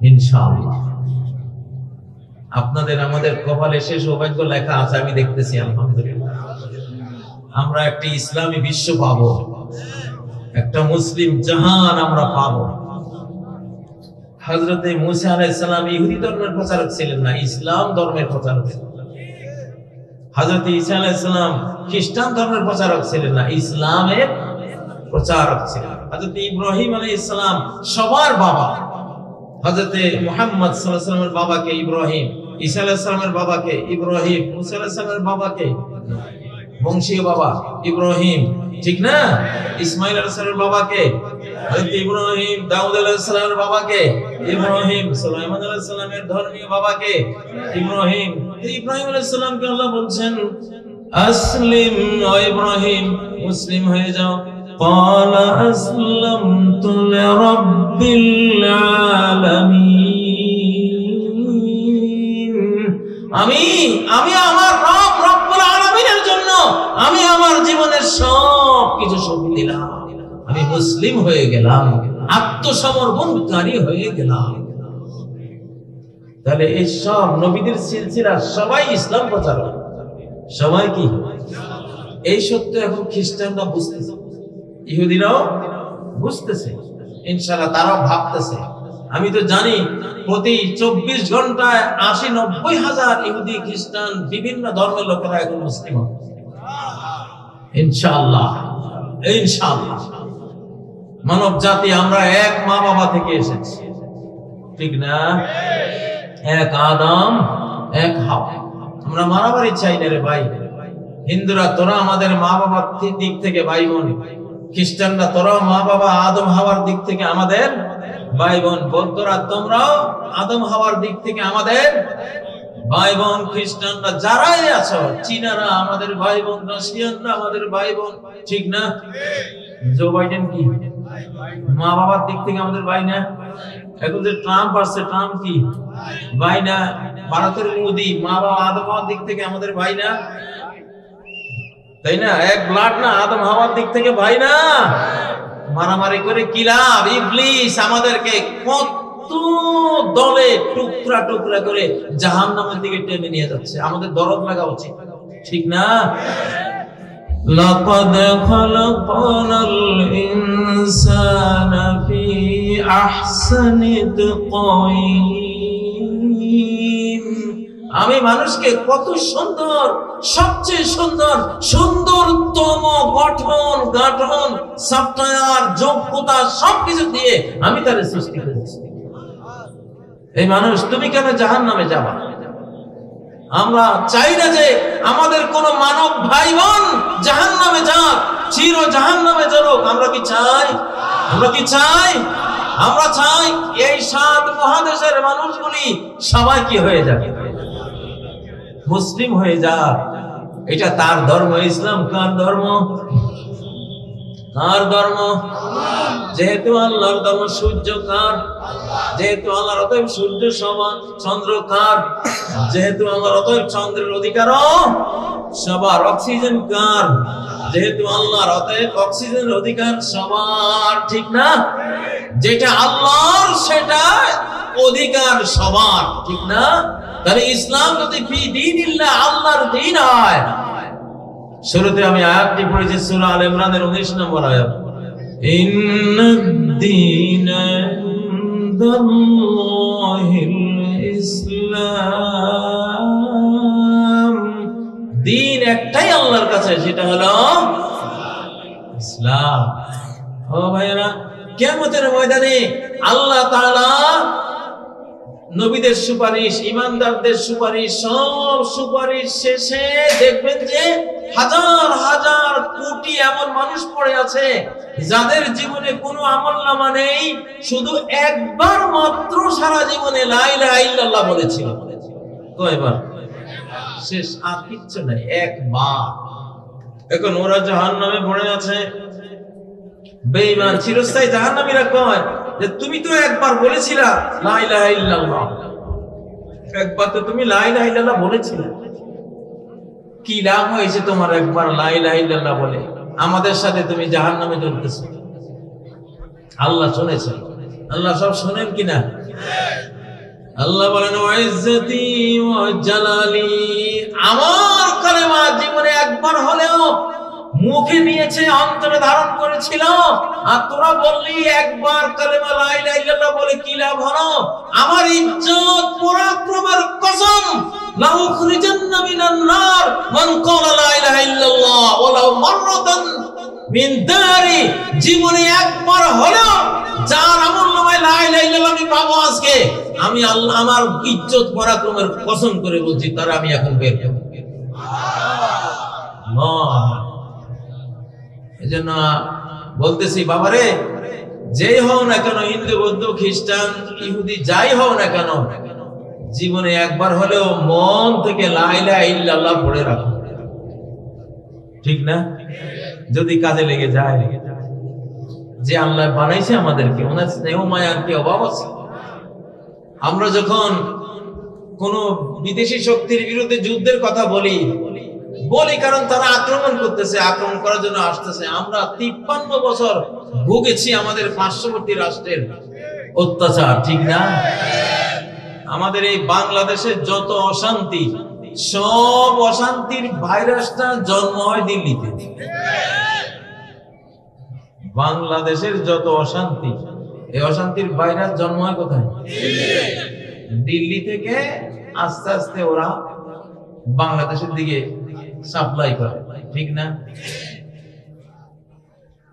ইনশাআল্লাহ। আপনাদের আমাদের কপালে সে সৌভাগ্য লেখা আছে, আমি দেখতেছি আলহামদুলিল্লাহ। আমরা একটা ইসলামী বিশ্ব পাবো, একটা মুসলিম জাহান আমরা পাবো। হযরতে মুসা আলাইহিস সালাম ইহুদি ধর্মের প্রচারক ছিলেন না, ইসলাম ধর্মের প্রচারক ছিলেন। হযরতে ঈসা আলাইহিস সালাম খ্রিস্টান ধর্মের প্রচারক ছিলেন না, ইসলামের প্রচারক ছিলেন। হযরতে ইব্রাহিম আলাইহিস সালাম সবার বাবা। হযরতে মুহাম্মদ সাল্লাল্লাহু আলাইহি ওয়াসাল্লামের বাবাকে ইব্রাহিম, ঈসা আলাইহিস সালামের বাবাকে ইব্রাহিম, মুসা আলাইহিস সালামের বাবাকে বংশীয় বাবা ইব্রাহিম, ঠিক না? ইসমাইল আলাইহিস সালামের বাবাকে হযরত ইব্রাহিম, দাউদ আলাইহিস সালামের বাবাকে ইব্রাহিম, সুলাইমান আলাইহিস সালামের ধর্মীয় বাবাকে ইব্রাহিম। ইব্রাহিম আলাইহিস সালামকে আল্লাহ বলছেন, আসলিম ও ইব্রাহিম, মুসলিম হয়ে যাও। قال أسلمت لرب العالمين। আমি আমার রব রব্বুল আলামিনের জন্য আমি আমার জীবনের সব কিছু সঁপে দিলাম। আমি মুসলিম হয়ে গেলাম, আত্মসমর্পণকারী হয়ে গেলাম। তাহলে এই সব নবীদের সিলসিলা সবাই ইসলাম প্রচারক, সবাই কি? এই সত্য এখন খ্রিস্টানরা বুঝতেছে, ইহুদিরাও বুঝতেছে ইনশাআল্লাহ, তারাও ভাবতেছে। আমি তো জানি প্রতি 24 ঘন্টায় 80-90 হাজার ইহুদি খ্রিস্টান বিভিন্ন ধর্মের লোকেরা এখন মুসলিম হবে ইনশাআল্লাহ। ইনশাআল্লাহ মানব জাতি আমরা এক মা বাবা থেকে এসেছি, ঠিক না? এক আদম এক হাওয়া। আমরা মারামারি চাই না রে ভাই, হিন্দুরা তোরা আমাদের মা বাবার দিক থেকে ভাই বোন, খ্রিস্টানরা তোরা মা বাবা আদম হাওয়ার দিক থেকে আমাদের ভাই বোন, বৌদ্ধরা তোমরাও আদম হাওয়ার দিক থেকে আমাদের ভাই বোন, খ্রিস্টানরা যারাই আছো, চীনারা আমাদের ভাই বোন, রাশিয়ানরা আমাদের ভাই বোন, ঠিক না? জো বাইডেন কি মা বাবার দিক থেকে আমাদের ভাই না? এখন যে ট্রাম্প আসছে, ট্রাম্প কি ভাই না? ভারতের মোদি মা বাবা আদম হাওয়ার দিক থেকে আমাদের ভাই না? তাই না? এক ব্লাড না? আদম হাওয়ার দিক থেকে ভাই না? মারামারি করে কি লাভ? ইবলিস আমাদেরকে কত দলে টুকরা টুকরা করে জাহান্নামের দিকে টেনে নিয়ে যাচ্ছে। আমাদের দরদ লাগা উচিত, ঠিক না? লাকাদ খালাকনাল ইনসানা ফি আহসানি তাকওয়িম। আমি মানুষকে কত সুন্দর, সবচেয়ে সুন্দর, সুন্দরতম গঠন গাঠন, সফটওয়্যার, যোগ্যতা সবকিছু দিয়ে আমি তারে সৃষ্টি করেছি। এই মানুষ, তুমি কেন জাহান্নামে যাবা? আমরা চাই না যে আমাদের কোন মানব ভাই বোন জাহান্নামে যাক, চির জাহান্নামে যাক। আমরা কি চাই? আমরা কি চাই? আমরা চাই এই 7 মহাদেশের মানুষগুলি সবাই কি হয়ে যাবে? মুসলিম হয়ে যাক। এটা তার ধর্ম। ইসলাম কার ধর্ম? কার ধর্ম? যেহেতু আল্লাহর ধর্ম। সূর্য কার? যেহেতু আল্লাহর, অতএব সূর্য সমান। চন্দ্র কার? যেহেতু আল্লাহর, অতএব চন্দ্রের অধিকারও সবার। অক্সিজেন কার? যেহেতু আল্লাহর, অতএব অক্সিজেনের অধিকার সবার, ঠিক না? যেটা আল্লাহর সেটা অধিকার সবার, ঠিক না? তাহলে ইসলাম যদি ফি দীনিল্লাহ, আল্লাহর দ্বীন হয়। শুরুতে আমি আয়াতটি পড়েছি, সূরা আলে ইমরানের 19 নম্বর আয়াত। ইন্নাদ-দীনা ইনদাল্লাহিল ইসলাম। দ্বীন একটাই আল্লাহর কাছে, সেটা হলো ইসলাম। ও ভাইরা, কিয়ামতের ময়দানে আল্লাহ তাআলা নবীদের সুপারিশ, ইমানদারদের সুপারিশ, সব সুপারিশ শেষে দেখবেন যে হাজার হাজার কোটি এমন মানুষ পড়ে আছে যাদের জীবনে কোনো আমলনামা নেই, শুধু একবার মাত্র সারা জীবনে লা ইলাহা ইল্লাল্লাহ বলেছিল। কয়বার? শেষ, আর কিচ্ছু নাই, একবার। এখন ওরা জাহান্নামে পড়ে আছে। বেঈমান চিরস্থায়ী জাহান্নামীরা কয় যে তুমি তো একবার বলেছিলা লা ইলাহা ইল্লাল্লাহ, একবার তো তুমি লা ইলাহা ইল্লাল্লাহ বলেছিলে, কি লাভ হয়েছে তোমার একবার লা ইলাহা ইল্লাল্লাহ বলে? আমাদের সাথে তুমি জাহান্নামে জ্বলতেছো। আল্লাহ শুনেছেন, আল্লাহ সব শুনেন কিনা? আল্লাহ বলেন ওয়া ইজ্জতি ওয়া জালালি, আমার কালেমা জীবনে একবার হলেও মুখে নিয়েছে, অন্তরে ধারণ করেছিল, আর তোরা বললি একবার কালেমা লা ইলাহা ইল্লাল্লাহ বলে কি লাভ হলো? আমার ইজ্জত পরাক্রমের কসম, লা উখরিজান্না মিনান নার মান ক্বালা লা ইলাহা ইল্লাল্লাহ ওয়ালাউ মাররাতান মিন দারি। জীবনে একবার হলো যার আমলনামায় লা ইলাহা ইল্লাল্লাহ আমি পাবো আজকে, আমি আল্লাহ আমার ইজ্জত পরাক্রমের কসম করে বলছি, তারা আমি এখন বের করব। এজন্য বলতেছি বাবারে, যেই হও না কেন, হিন্দু বৌদ্ধ খ্রিস্টান ইহুদি যাই হও না কেন, জীবনে একবার হলেও মন থেকে লা ইলাহা ইল্লাল্লাহ পড়ে রাখো, ঠিক না? যদি কাজে লেগে যায়, যে আল্লাহ বানাইছে আমাদেরকে, ওনার স্নেহ মায়ার কি অভাব আছে? আমরা যখন কোন বিদেশি শক্তির বিরুদ্ধে যুদ্ধের কথা বলি কারণ তারা আক্রমণ করতেছে, আক্রমণ করার জন্য আসতেছে। আমরা 53 বছর ভুগেছি আমাদের পার্শ্ববর্তী রাষ্ট্রের অত্যাচার, ঠিক না? আমাদের এই বাংলাদেশের যত অশান্তি, সব অশান্তির ভাইরাসটা জন্ম হয় দিল্লিতে। বাংলাদেশের যত অশান্তি, এই অশান্তির ভাইরাস জন্ম হয় কোথায়? দিল্লি থেকে আস্তে আস্তে ওরা বাংলাদেশের দিকে সাপ্লাই করে, ঠিক না?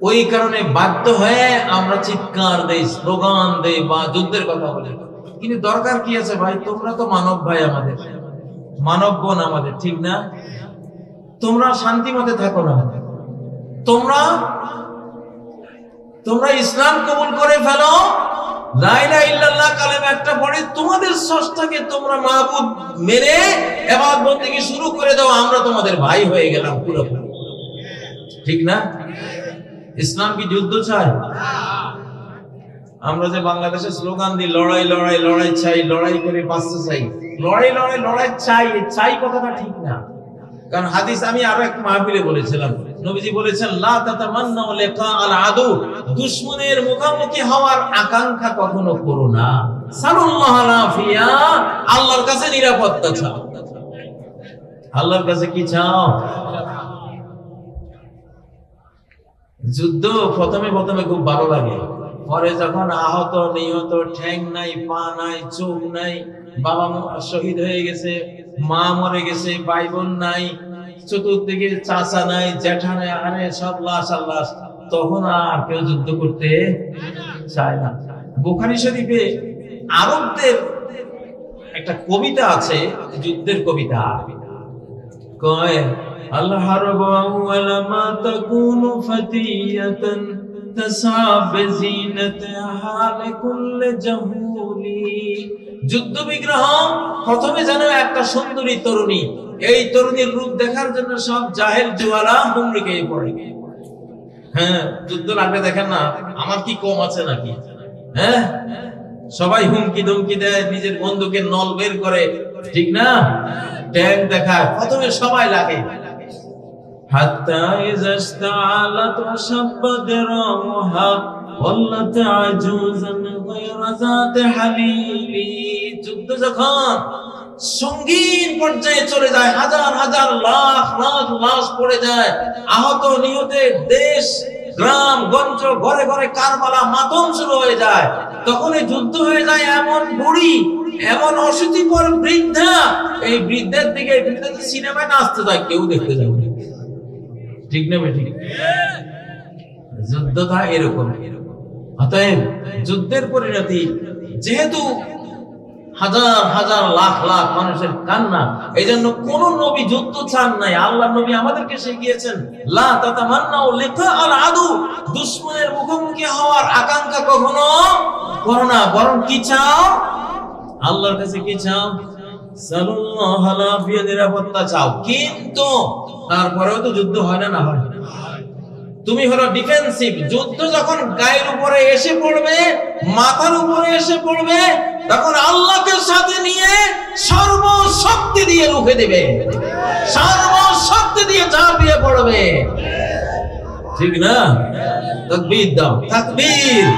ওই কারণে বাধ্য হয়ে আমরা চিৎকার দেই, স্লোগান দেই বা যুদ্ধের কথা বলি। কিন্তু দরকার কি আছে ভাই? তোমরা তো মানব ভাই, আমাদের মানব বোন আমাদের, ঠিক না? তোমরা শান্তি মতে থাকো না, তোমরা ইসলাম কবুল করে ফেলো, লা ইলাহা ইল্লাল্লাহ কালেমা একটা পড়ে তোমাদের স্রষ্টাকে তোমরা মাবুদ মেনে ইবাদত বন্দেগী শুরু করে দাও, আমরা তোমাদের ভাই হয়ে গেলাম পুরোপুরি। ঠিক না? ইসলাম কি যুদ্ধ চায়? আমরা যে বাংলাদেশে স্লোগান দিই লড়াই লড়াই লড়াই চাই, লড়াই করে বাঁচতে চাই, লড়াই লড়াই লড়াই চাই, চাই কথাটা ঠিক না। কারণ হাদিস আমি আরো এক মাহফিলে বলেছিলাম, নবীজি বলেছেন লা তাতামান্নাউ লিকা আল আদু, দুশমনের মুখোমুখি হওয়ার আকাঙ্ক্ষা কখনো করো না। সাল্লাল্লাহু আলাইয়া, আল্লাহর কাছে নিরাপত্তা চাও। আল্লাহর কাছে কি চাও? যুদ্ধ প্রথমে খুব ভালো লাগে, পরে যখন আহত নিহত, ঠ্যাং নাই, পা নাই, চোখ নাই, বাবা শহীদ হয়ে গেছে, মা মরে গেছে, ভাই বোন নাই, চতুর্দিকে চাচা নাই, জ্যাঠা নাই, আরে সব লাশ আর লাশ, তখন আর কেউ যুদ্ধ করতে চায় না। বুখারী শরীফে আরবদের একটা কবিতা আছে, যুদ্ধের কবিতা, কয় আল্লাহ হারব আউয়াল মা তাকুনু ফাতিয়াতান তাসা বিজিনাতিহা লিকুল্লি জাহুলি। যুদ্ধ বিগ্রহ প্রথমে যেন একটা সুন্দরী তরুণী, এই তরুণীর রূপ দেখার জন্য সব জাহেল জুয়ালা হুমড়ি খেয়ে পড়ে। হ্যাঁ, যুদ্ধ লাগলে দেখেন না আমার কি কম আছে নাকি? হ্যাঁ, সবাই হুমকি ধমকি দেয়, নিজের বন্দুকের নল বের করে, ঠিক না? ট্যাঙ্ক দেখায়, প্রথমে সবাই লাগে। হাত্তা ইযা ইসতাআলাত ওয়া শাব্বা দিরামুহা ওয়াল্লাত আজুজান গায়রা যাতি হালিলি। যুদ্ধ যখন সঙ্গীন পর্যায়ে চলে যায়, হাজার হাজার লাখ লাখ লাশ পড়ে যায়, আহত নিহতের দেশ গ্রাম গঞ্জ ঘরে ঘরে কারবালা মাতম শুরু হয়ে যায়, তখন এই যুদ্ধ হয়ে যায় এমন বুড়ি, এমন অসুচিপর বৃদ্ধা, এই বৃদ্ধের দিকে সিনেমায় নাচতে যায়, কেউ দেখতে যাবে না। ঠিক না বেঠিক? যুদ্ধটা এরকম। অতএব যুদ্ধের পরিণতি, যেহেতু হাজার হাজার লাখ লাখ মানুষের কান্না, এই জন্য কোন নবী যুদ্ধ চান নাই। আল্লাহ নবী আমাদেরকে শিখিয়েছেন লা তাতামান্নাউ লিকা আল আদু, দুশমনের মুখোমুখি হওয়ার আকাঙ্ক্ষা কখনো করো না, বরং কি চাও? আল্লাহর কাছে কি চাও? সাল্লাল্লাহু আলাইহি নিরাপত্তা চাও। কিন্তু তারপরেও তো যুদ্ধ হয় না, না হয়? তুমি হলো ডিফেন্সিভ। যুদ্ধ যখন গায়ের উপরে এসে পড়বে, মাথার উপরে এসে পড়বে, তখন আল্লাহকে সাথে নিয়ে সর্বশক্তি দিয়ে রুখে দেবে, সর্বশক্তি দিয়ে ঝাঁপিয়ে পড়বে। ঠিক না? তাকবীর দাও, তাকবীর।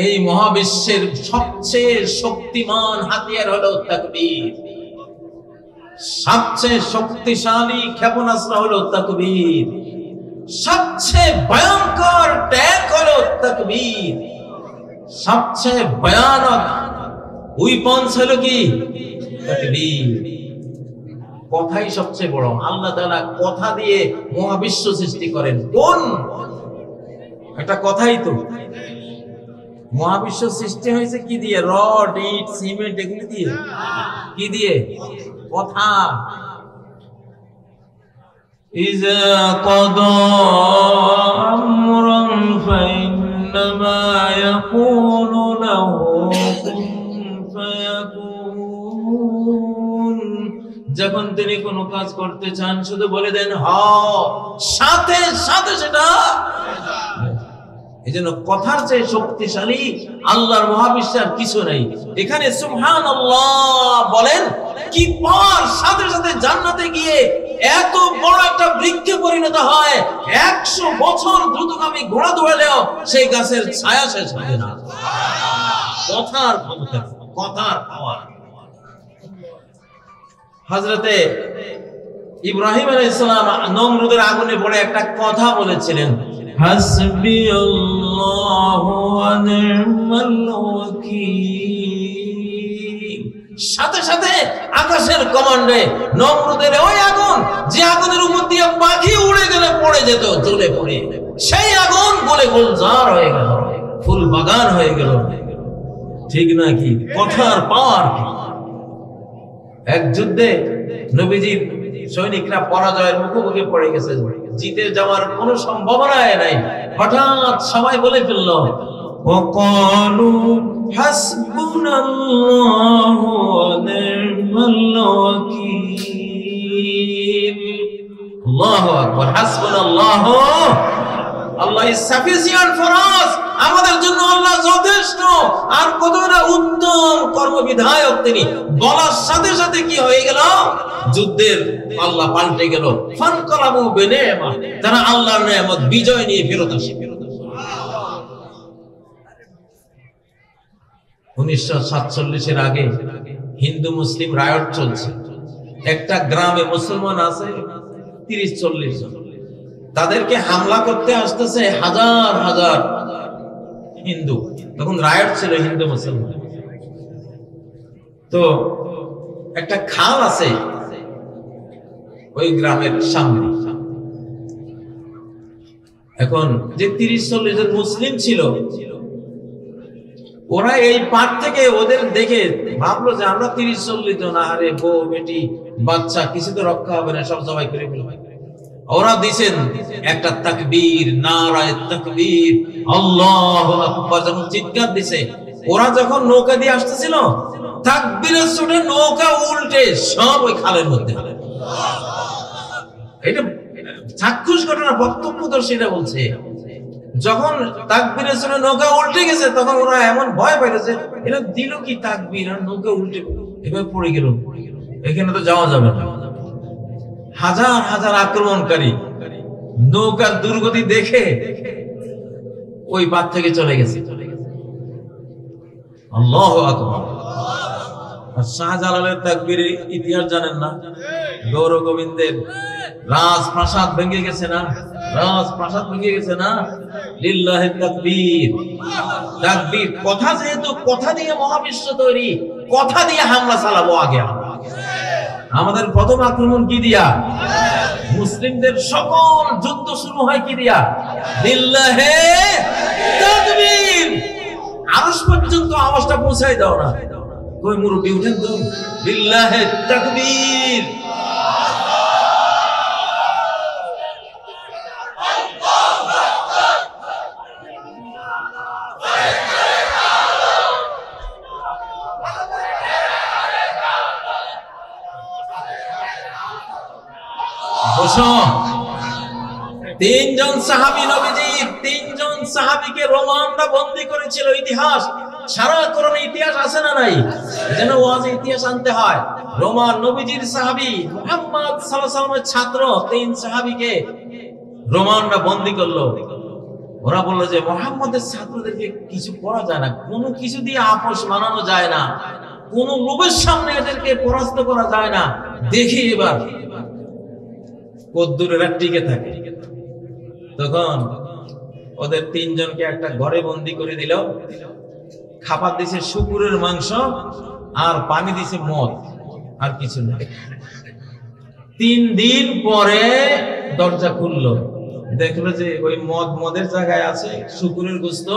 এই মহাবিশ্বের সবচেয়ে শক্তিমান হাতিয়ার হলো তাকবীর, সবচেয়ে শক্তিশালী ক্ষেপণাস্ত্র হলো তাকবীর, সবচেয়ে ভয়ঙ্কর ট্যাঙ্ক হলো তাকবীর, সবচেয়ে ভয়ানক উইপন্স হলো কি? তাকবীর। কথাই সবচেয়ে বড়। আল্লাহ তাআলা কথা দিয়ে মহাবিশ্ব সৃষ্টি করেন। কোন একটা কথাই তো। মহাবিশ্ব সৃষ্টি হয়েছে কি দিয়ে? রড, ইট, সিমেন্ট, এগুলি দিয়ে। কি দিয়ে? কথা। ইযা ক্বাদা আমরান ফাইন্নামা ইয়াকুলু লাহু কুন ফায়াকুন। যখন তিনি কোনো কাজ করতে চান শুধু বলে দেন হ, সাথে সাথে সেটা। এই জন্য কথার চেয়ে শক্তিশালী আল্লাহর মহাবিশ্বের কিছু নাই। এখানে সুবহানাল্লাহ বলেন, কি পর সাথে সাথে জান্নাতে গিয়ে এত বড় একটা বৃক্ষে পরিণত হয়। 100 বছর দ্রুতগামী ঘোড়া দৌড়ালেও সেই গাছের ছায়া শেষ হবে না। কথার ক্ষমতা, কথার পাওয়ার। হযরতে ইব্রাহিম আলাইহিস সালাম নমরুদের আগুনে পড়ে একটা কথা বলেছিলেন। হাসবি আল্লাহু ওয়া নি'মাল ওয়াকিল। সাথে সাথে আকাশের কমান্ডে নমরুদের ওই আগুন, যে আগুনের উপর দিয়ে পাখি উড়ে গেলে পড়ে যেত, জ্বলে পড়ে, সেই আগুন গলে গুলজার হয়ে গেল, ফুল বাগান হয়ে গেল। ঠিক নাকি? কথার পাওয়ার কি! এক যুদ্ধে নবীজির সৈনিকরা পরাজয়ের মুখোমুখি পড়ে গেছে, জিতে যাওয়ার কোনো সম্ভাবনাই নাই। হঠাৎ সবাই বলে ফেলল, ওয়াকালু হাসবুনাল্লাহু ওয়া নি'মাল ওয়াকিল। আল্লাহু আকবার। হাসবুনাল্লাহু, আল্লাহ ইজ সাফিসিয়েন্ট ফর আস, আমাদের জন্য আল্লাহ যথেষ্ট। আর কত না উত্তম কর্মবিধায়ক তিনি। বলার সাথে সাথে কি হয়ে গেল? যুদ্ধের আল্লাহ পাল্টে গেল। ফানকালাবু বিনি'মা, তারা আল্লাহর নেয়ামত বিজয় নিয়ে ফেরত আসে। 1947 এর আগে হিন্দু মুসলিম রায়ট চলছে। একটা গ্রামে মুসলমান আছে 30-40 জন, তাদেরকে হামলা করতে আসতেছে হাজার হাজার হিন্দু। তখন রায়ট ছিল হিন্দু মুসলমান। তো একটা খাল আছে ওই গ্রামের সামনে। এখন যে 30-40 জন মুসলিম ছিল, ওরা এই পার থেকে ওদের দেখে ভাবলো যে আমরা 30-40 জন, আরে বউ বেটি বাচ্চা, কিছু তো রক্ষা হবে না, সব জবাই করে ফেলবে। ওরা দিছেন একটা তাকবীর, নারায়ে তাকবীর, আল্লাহু আকবার, যখন চিৎকার দিছে, ওরা যখন নৌকা দিয়ে আসতেছিল, তাকবীরের সুরে নৌকা উল্টে সব ওই খালের মধ্যে। এটা চাক্ষুষ ঘটনা, প্রত্যক্ষদর্শীরা বলছে। যখন তাকবীরের সুরে নৌকা উল্টে গেছে, তখন ওরা এমন ভয় পাইছে, এরা দিল কি তাকবীর, আর নৌকা উল্টে এভাবে পড়ে গেল, এখানে তো যাওয়া যাবে না। হাজার হাজার আক্রমণকারী নৌকার দুর্গতি দেখে ওই পার থেকে চলে গেছে। আল্লাহু আকবার। শাহজালালের তাকবীরের ইতিহাস জানেন না? গৌর গোবিন্দের রাজপ্রাসাদ ভেঙে গেছে না? রাজপ্রাসাদ ভেঙে গেছে না? লিল্লাহি তাকবীর। তাকবীর, কথা, যেহেতু কথা দিয়ে মহাবিশ্ব তৈরি, কথা দিয়ে হামলা চালাবো আগে। আমাদের প্রথম আক্রমণ কি দিয়া? মুসলিমদের সকল যুদ্ধ শুরু হয় কি দিয়া? লিল্লাহি তাকবীর। আরশ পর্যন্ত আওয়াজটা পৌঁছায় দাও না। কই মুরব্বি উঠেন তো, লিল্লাহি তাকবীর। তিনজন সাহাবী, নবীজি তিনজন সাহাবীকে রোমানরা বন্দী করেছিল। ইতিহাস, সারা কোরআনে ইতিহাস আছে না নাই? যেন ওয়াজে ইতিহাস আনতে হয়। রোমান নবীজির সাহাবী মুহাম্মদ সাল্লাল্লাহু আলাইহি ওয়াসাল্লামের ছাত্র 3 সাহাবীকে রোমানরা বন্দী করলো। ওরা বললো যে মুহাম্মদের ছাত্রদেরকে কিছু করা যায় না, কোনো কিছু দিয়ে আপোষ মানানো যায় না, কোন লোভের সামনে এদেরকে পরাস্ত করা যায় না। দেখি এবার কদ্দুর এরা টিকে থাকে। তখন ওদের 3 জনকে একটা ঘরে বন্দী করে দিল। খাবার দিছে শুকুরের মাংস আর পানি দিছে মদ, আর কিছু না। 3 দিন পরে দরজা খুললো, দেখলো যে ওই মদের জায়গায় আছে শুকুরের গোস্ত,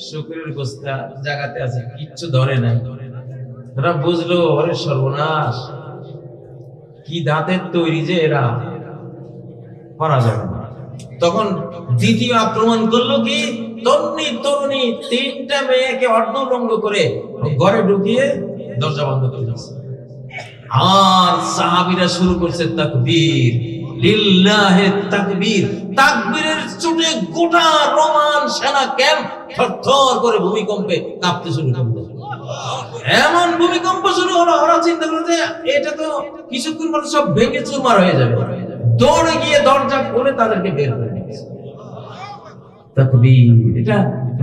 শুকুরের গোস্ত জায়গাতে আছে, কিচ্ছু ধরে নাই। ওরা বুঝলো, ওরে সর্বনাশ, কি দাঁতের তৈরি যে এরা, পারা যাবে না। তখন দ্বিতীয় আক্রমণ করলো কি, তরুণী তরুণী 3টা মেয়েকে অর্ধলঙ্গ করে ঘরে ঢুকিয়ে দরজা বন্ধ করে দিয়েছে। আর সাহাবীরা শুরু করছে তাকবীর, লিল্লাহি তাকবীর। তাকবীরের চোটে গোটা রোমান সেনা ক্যাম্প থরথর করে ভূমিকম্পে কাঁপতে শুরু করলো। এমন ভূমিকম্প শুরু হলো, ওরা চিন্তা করলো যে এটা তো কিছুক্ষণ পরে সব ভেঙে চুরমার হয়ে যাবে। দৌড়ে গিয়ে দরজা খুলে তাদেরকে বের করে দিয়েছে। তাকবীর, এটা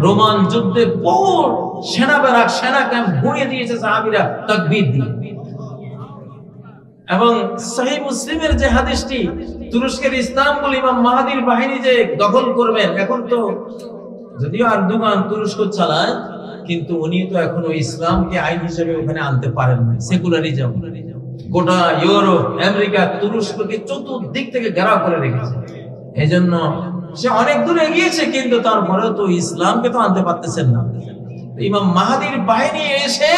রোমান যুদ্ধে বহু সেনা ক্যাম্প ঘুরিয়ে দিয়েছে সাহাবীরা তাকবীর দিয়ে। এবং সহিহ মুসলিমের যে হাদিসটি, তুরস্কের ইস্তাম্বুল ইমাম মাহাদির বাহিনী যে দখল করবেন, এখন তো যদিও আরদোগান তুরস্ক চালায়, কিন্তু উনি তো এখনো ইসলামকে আইন হিসেবে ওখানে আনতে পারেন না। সেকুলারিজম গোটা ইউরোপ, আমেরিকা তুরস্ককে চতুর্দিক থেকে ঘেরাও করে রেখেছে। এই জন্য সে অনেক দূর এগিয়েছে, কিন্তু তারপরেও তো ইসলামকে তো আনতে পারতেছেন না। ইমাম মাহাদির বাহিনী এসে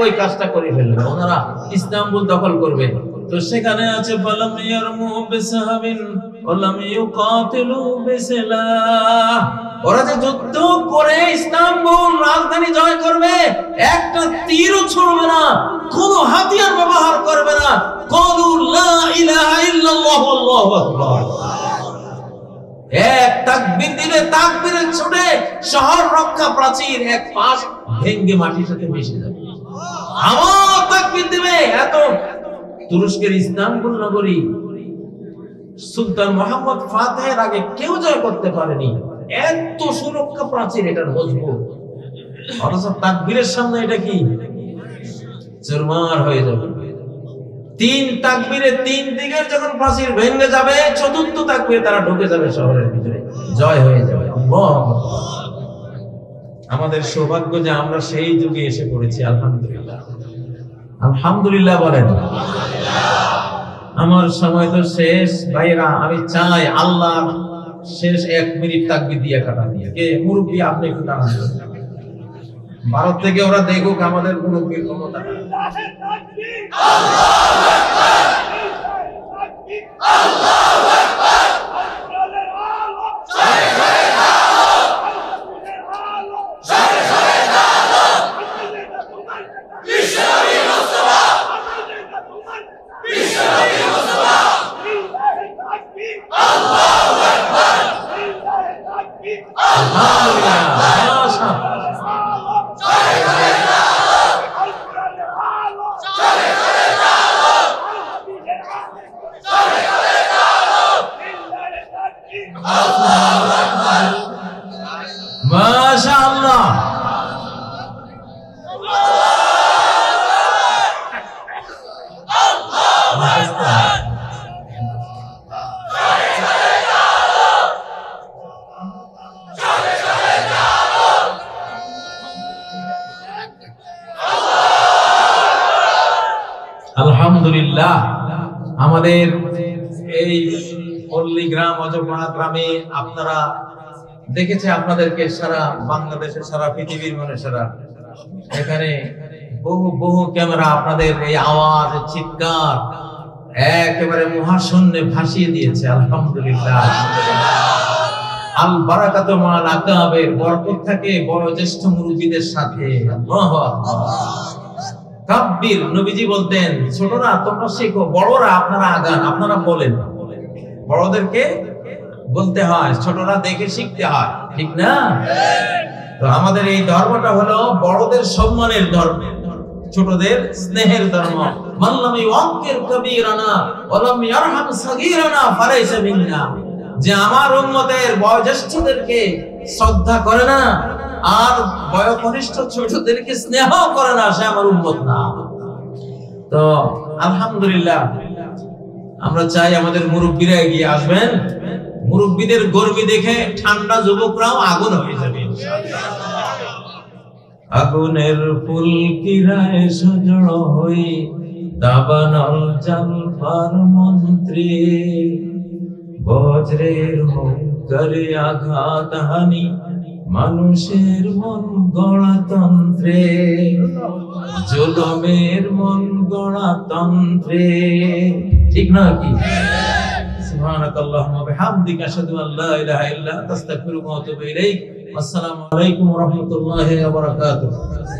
ওই কাজটা করে ফেলবে, ওনারা ইস্তাম্বুল দখল করবে। তো সেখানে আছে ফালাম ইয়ারমু বিসাহাবিন ওয়ালাম ইউকাতিলু বিসিলাহ, ওরা যে যুদ্ধ করে ইস্তাম্বুল রাজধানী জয় করবে, একটা তীরও ছুড়বে না, কোনো হাতিয়ার ব্যবহার করবে না। ক্বালু লা ইলাহা ইল্লাল্লাহু আল্লাহু আকবার, এক তাকবীর দিলে তাকবীরের ছুটে শহর রক্ষা প্রাচীর এক পাশ ভেঙে মাটির সাথে মিশে যাবে। আমার তাকবীর দিবে। এত তুরস্কের ইস্তাম্বুল নগরী সুলতান মুহাম্মদ ফাতেহের আগে কেউ জয় করতে পারেনি, এত সুরক্ষা প্রাচীর এটার মজবুত। অথচ তাকবীরের সামনে এটা কি চুরমার হয়ে যাবে। তিন তাকবীরে তিন দিকের যখন প্রাচীর ভেঙে যাবে, চতুর্থ তাকবীরে তারা ঢুকে যাবে শহরের ভিতরে, জয় হয়ে যাবে। আল্লাহ, আমাদের সৌভাগ্য যে আমরা সেই যুগে এসে পড়েছি। আলহামদুলিল্লাহ, আলহামদুলিল্লাহ বলেন। আমার সময় তো শেষ ভাইরা, আমি চাই আল্লাহ শেষ 1 মিনিট তাকবীর দিয়ে কাটা দিয়ে। কে মুরব্বী আপনি একটু দাঁড়ান, ভারত থেকে ওরা দেখুক আমাদের মুরব্বীর ক্ষমতা। মাশাআল্লাহ, আলহামদুলিল্লাহ। আমাদের এই পল্লী গ্রাম অজপাড়া গ্রামে আপনারা দেখেছে, আপনাদেরকে সারা বাংলাদেশে, সারা পৃথিবীর মানুষেরা, এখানে বহু বহু ক্যামেরা আপনাদের এই আওয়াজ, চিৎকার একেবারে মহাশূন্যে ভাসিয়ে দিয়েছে। আলহামদুলিল্লাহ, আল বারাকাতু মাল আকাবের, বরকত থাকে বয়োজ্যেষ্ঠ মুরব্বিদের সাথে। আল্লাহু আকবার। তাকবীর, নবীজি বলতেন ছোটরা তোমরা শেখো, বড়রা আপনারা আগান, আপনারা বলেন। বড়দেরকে বলতে হয়, ছোটরা দেখে শিখতে হয়, ঠিক না? তো আমাদের এই ধর্মটা হলো বড়দের সম্মানের ধর্ম, ছোটদের স্নেহের ধর্ম। মাল্লাম ইউআক্কির কবীরানা ওয়া লাম ইয়ারহাম সাগীরানা ফালাইসা মিন্না, যে আমার উম্মতের বয়োজ্যেষ্ঠদেরকে শ্রদ্ধা করে না আর বয়োকনিষ্ঠ ছোটদেরকে স্নেহ করে না, সে আমার উম্মত না। তো আলহামদুলিল্লাহ, আমরা চাই আমাদের মুরব্বীরা এগিয়ে আসবেন। মুরব্বীদের গর্বী দেখে ঠান্ডা যুবকরাও আগুন হয়ে যাবে। আগুনের ফুলকিরায় সজড় হই দাবানল জালফার মন্ত্রে, বজ্রের হুঙ্কারে আঘাত হানি মানুষের মন গণতন্ত্রে, জুলুমের মন গণতন্ত্রে, ঠিক না কি? সুবহানাকাল্লাহুম্মা বিহামদিকা আশহাদু আল লা ইলাহা ইল্লা আনতা আস্তাগফিরুকা ওয়া আতুবু ইলাইক। আসসালামু আলাইকুম ওয়া রাহমাতুল্লাহি ওয়া বারাকাতুহু।